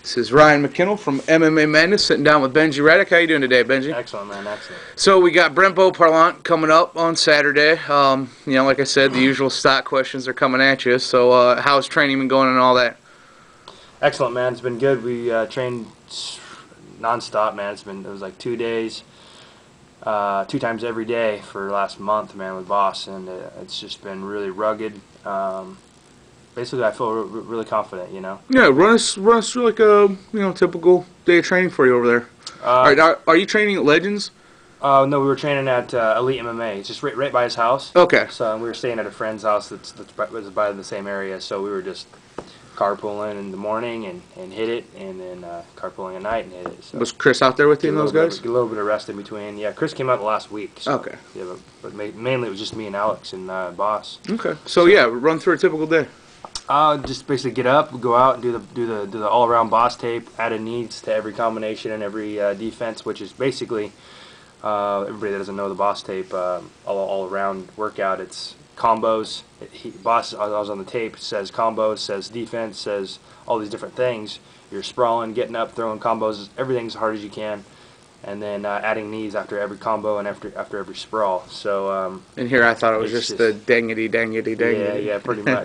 This is Ryan McKinnell from MMAmadness sitting down with Benji Radach. How you doing today, Benji? Excellent, man. Excellent. So we got Brent Beauparlant coming up on Saturday. Like I said, the usual stock questions are coming at you. So how's training been going and all that? Excellent, man. It's been good. We trained nonstop, man. It was like 2 days, 2 times every day for the last month, man, with Boss, and it's just been really rugged. Basically, I feel really confident, you know. Yeah, run us through like a typical day of training for you over there. All right, are you training at Legends? No, we were training at Elite MMA. It's just right by his house. Okay. So we were staying at a friend's house that's was by the same area. So we were just carpooling in the morning and hit it, and then carpooling at night and hit it. So was Chris out there with you and those guys? A little bit of rest in between. Yeah, Chris came out the last week. So, okay. Yeah, but mainly it was just me and Alex and Boss. Okay. So yeah, run through a typical day. Just basically get up, go out, and do the all-around Boss tape. Add a needs to every combination and every defense, which is basically everybody that doesn't know the Boss tape all-around workout. It's combos. Boss, I was on the tape. Says combos, says defense, says all these different things. You're sprawling, getting up, throwing combos, everything as hard as you can. And then adding knees after every combo and after every sprawl. So and here I thought it was just the dangity. Yeah, pretty much.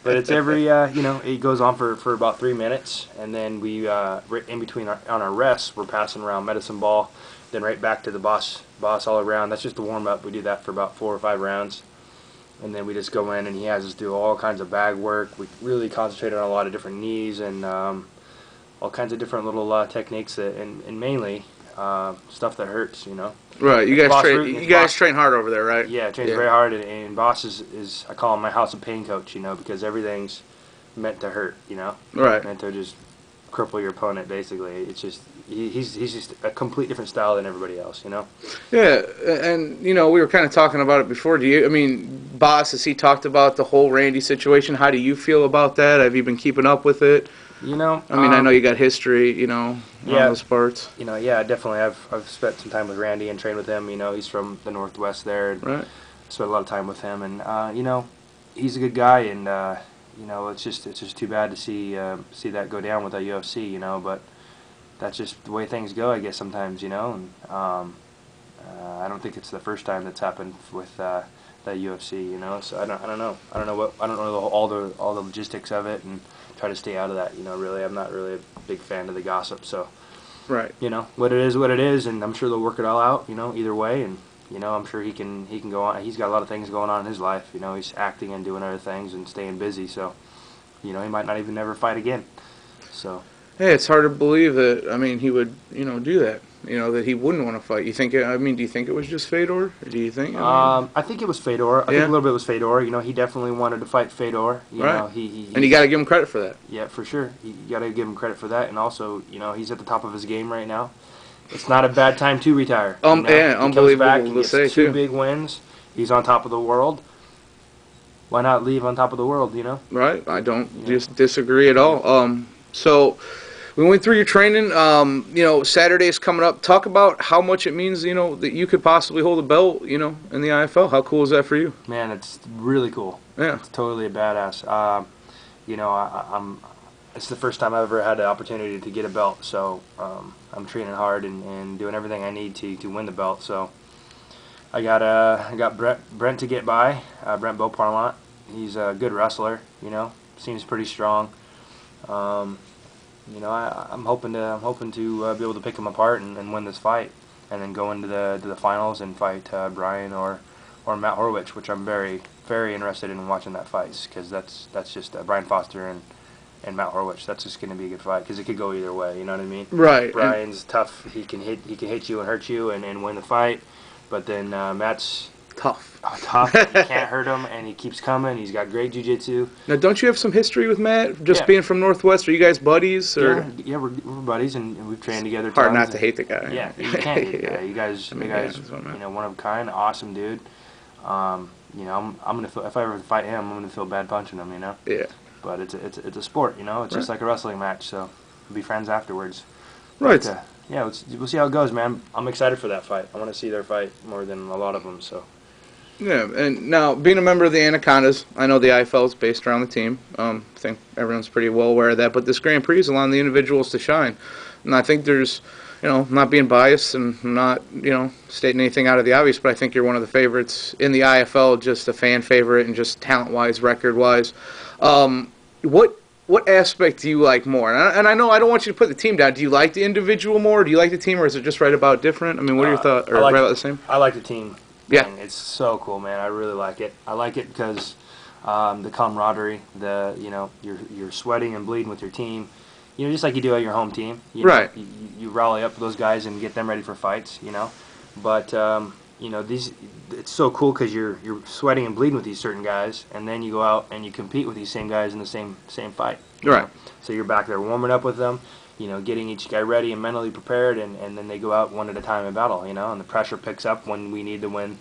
But it's every it goes on for about 3 minutes, and then we in between on our rests we're passing around medicine ball, then right back to the boss all around. That's just the warm up. We do that for about 4 or 5 rounds, and then we just go in and he has us do all kinds of bag work. We really concentrate on a lot of different knees and all kinds of different little techniques and mainly. Stuff that hurts, you know. Right, you guys train hard over there, right? Yeah, trains very hard, and Boss is I call him my house of pain coach, you know, because everything's meant to hurt, you know. Right. Meant to just cripple your opponent, basically. It's just he's just a complete different style than everybody else, you know. Yeah, and we were kind of talking about it before. Boss, has he talked about the whole Randy situation? How do you feel about that? Have you been keeping up with it? You know, I know you got history, on those parts. Yeah, definitely. I've spent some time with Randy and trained with him. You know, he's from the Northwest there. And right. Spent a lot of time with him, and he's a good guy, and it's just too bad to see that go down with the UFC. You know, but that's just the way things go, I guess sometimes. You know, and I don't think it's the first time that's happened with the UFC. You know, so I don't know. I don't know all the logistics of it and. Try to stay out of that, really. I'm not really a big fan of the gossip, so right. What it is, and I'm sure they'll work it all out, either way, and I'm sure he can go on. He's got a lot of things going on in his life, he's acting and doing other things and staying busy, so he might not even never fight again. So hey, it's hard to believe that he would do that. That he wouldn't want to fight. You think? Do you think it was just Fedor? Or do you think? I think it was Fedor. I think a little bit was Fedor. He definitely wanted to fight Fedor. Right. And you got to give him credit for that. Yeah, for sure. You got to give him credit for that, and also, he's at the top of his game right now. It's not a bad time to retire. Yeah, he unbelievable comes back, to he gets say 2 big wins. He's on top of the world. Why not leave on top of the world? Right. I don't just disagree at all. So. We went through your training. Saturday's coming up. Talk about how much it means, that you could possibly hold a belt, in the IFL. How cool is that for you? Man, it's really cool. Yeah. It's totally a badass. It's the first time I've ever had the opportunity to get a belt, so I'm training hard and doing everything I need to win the belt. So I got Brent to get by, Brent Beauparlant. He's a good wrestler, seems pretty strong. I'm hoping to be able to pick him apart and win this fight, and then go into the finals and fight Brian or Matt Horwich, which I'm very, very interested in watching that fight, because that's just Brian Foster and Matt Horwich. That's just going to be a good fight, because it could go either way. You know what I mean? Right. Brian's tough. He can hit you and hurt you and win the fight, but then Matt's tough. Tough. You can't hurt him, and he keeps coming. He's got great jiu-jitsu. Now, don't you have some history with Matt? Just being from Northwest, are you guys buddies? Or? Yeah, we're buddies, and we've trained together. Hard not to hate the guy. Yeah, you can't hate the guy. You guys, one of a kind, awesome dude. I'm gonna feel, if I ever fight him, I'm gonna feel bad punching him. Yeah. But it's a sport. It's just like a wrestling match. So we'll be friends afterwards. Right. But, we'll see how it goes, man. I'm excited for that fight. I want to see their fight more than a lot of them. So. Yeah, and now being a member of the Anacondas, I know the IFL is based around the team. I think everyone's pretty well aware of that. But this Grand Prix is allowing the individuals to shine, and I think there's, I'm not being biased and I'm not, stating anything out of the obvious, but I think you're one of the favorites in the IFL, just a fan favorite and just talent-wise, record-wise. What aspect do you like more? And I know I don't want you to put the team down. Do you like the individual more? Do you like the team, or is it just right about different? I mean, what are your thoughts? Or right about the same? I like the team. Yeah, and it's so cool, man. I really like it. I like it because the camaraderie, you're sweating and bleeding with your team. Just like you do at your home team. Right. You rally up those guys and get them ready for fights. But it's so cool because you're sweating and bleeding with these certain guys, and then you go out and you compete with these same guys in the same fight. Right. So you're back there warming up with them, getting each guy ready and mentally prepared, and then they go out one at a time in battle, and the pressure picks up when we need to win,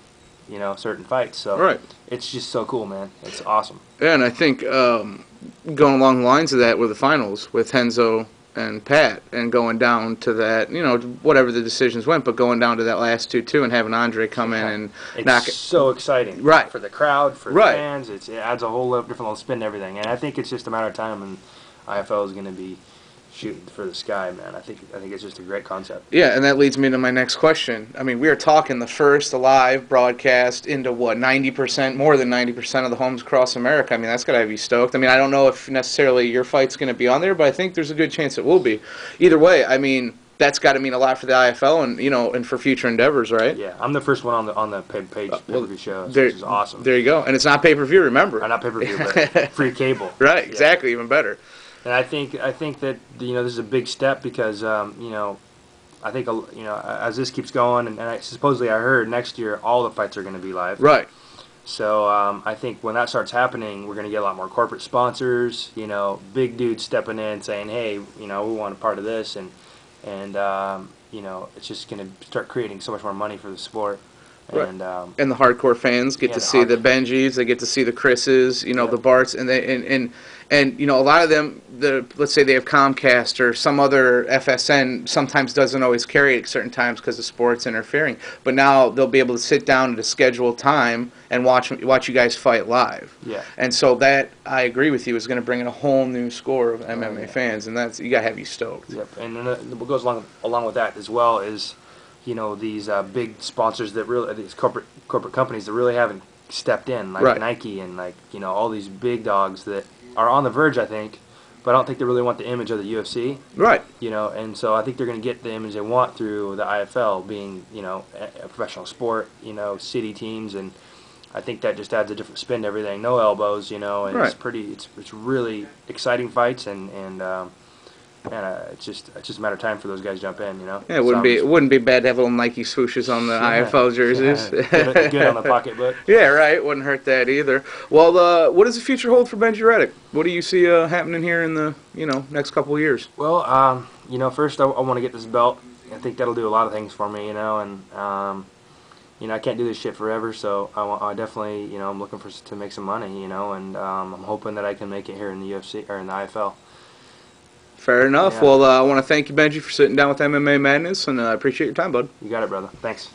certain fights. So right. It's just so cool, man. It's awesome. Yeah, and I think going along the lines of that were the finals with Henzo and Pat, and going down to that, whatever the decisions went, but going down to that last 2-2 and having Andre come in and knock it. It's so exciting. Right. For the crowd, for the right. fans. It adds a whole different little spin to everything. And I think it's just a matter of time and IFL is going to be shooting for the sky, man. I think it's just a great concept. Yeah, and that leads me to my next question. I mean, we are talking the first live broadcast into what, 90%, more than 90% of the homes across America. I mean, that's got to have you stoked. I mean, I don't know if necessarily your fight's going to be on there, but I think there's a good chance it will be. Either way, I mean, that's got to mean a lot for the IFL and and for future endeavors, right? Yeah, I'm the first one on the pay-per-view show, which is awesome. There you go, and it's not pay-per-view. Remember, not pay-per-view, but free cable. Right, exactly, even better. And I think that this is a big step because I think as this keeps going and supposedly I heard next year all the fights are going to be live. Right. So I think when that starts happening, we're going to get a lot more corporate sponsors. Big dudes stepping in saying, hey, we want a part of this, and it's just going to start creating so much more money for the sport. Right. And the hardcore fans get to see the Benjis, they get to see the Chris's, the Barts, and a lot of them, let's say they have Comcast or some other FSN, sometimes doesn't always carry it at certain times because the sport's interfering. But now they'll be able to sit down at a scheduled time and watch you guys fight live. Yeah. And so that, I agree with you, is going to bring in a whole new score of MMA fans, and that's, you got to have you stoked. Yep. And then what goes along with that as well is, these big sponsors these corporate companies that really haven't stepped in, like right. Nike and all these big dogs that are on the verge, I think, but I don't think they really want the image of the UFC. Right. And so I think they're going to get the image they want through the IFL being, a professional sport, city teams, and I think that just adds a different spin to everything. No elbows, and right. it's really exciting fights and it's just a matter of time for those guys to jump in, Yeah, it wouldn't be bad to have little Nike swooshes on the IFL jerseys. Yeah. Good on the pocketbook. Yeah, right. Wouldn't hurt that either. Well, what does the future hold for Benji Radach? What do you see happening here in the next couple of years? Well, first I want to get this belt. I think that'll do a lot of things for me, and I can't do this shit forever, so I definitely I'm looking to make some money, and I'm hoping that I can make it here in the UFC or in the IFL. Fair enough. Yeah. Well, I want to thank you, Benji, for sitting down with MMA Madness, and I appreciate your time, bud. You got it, brother. Thanks.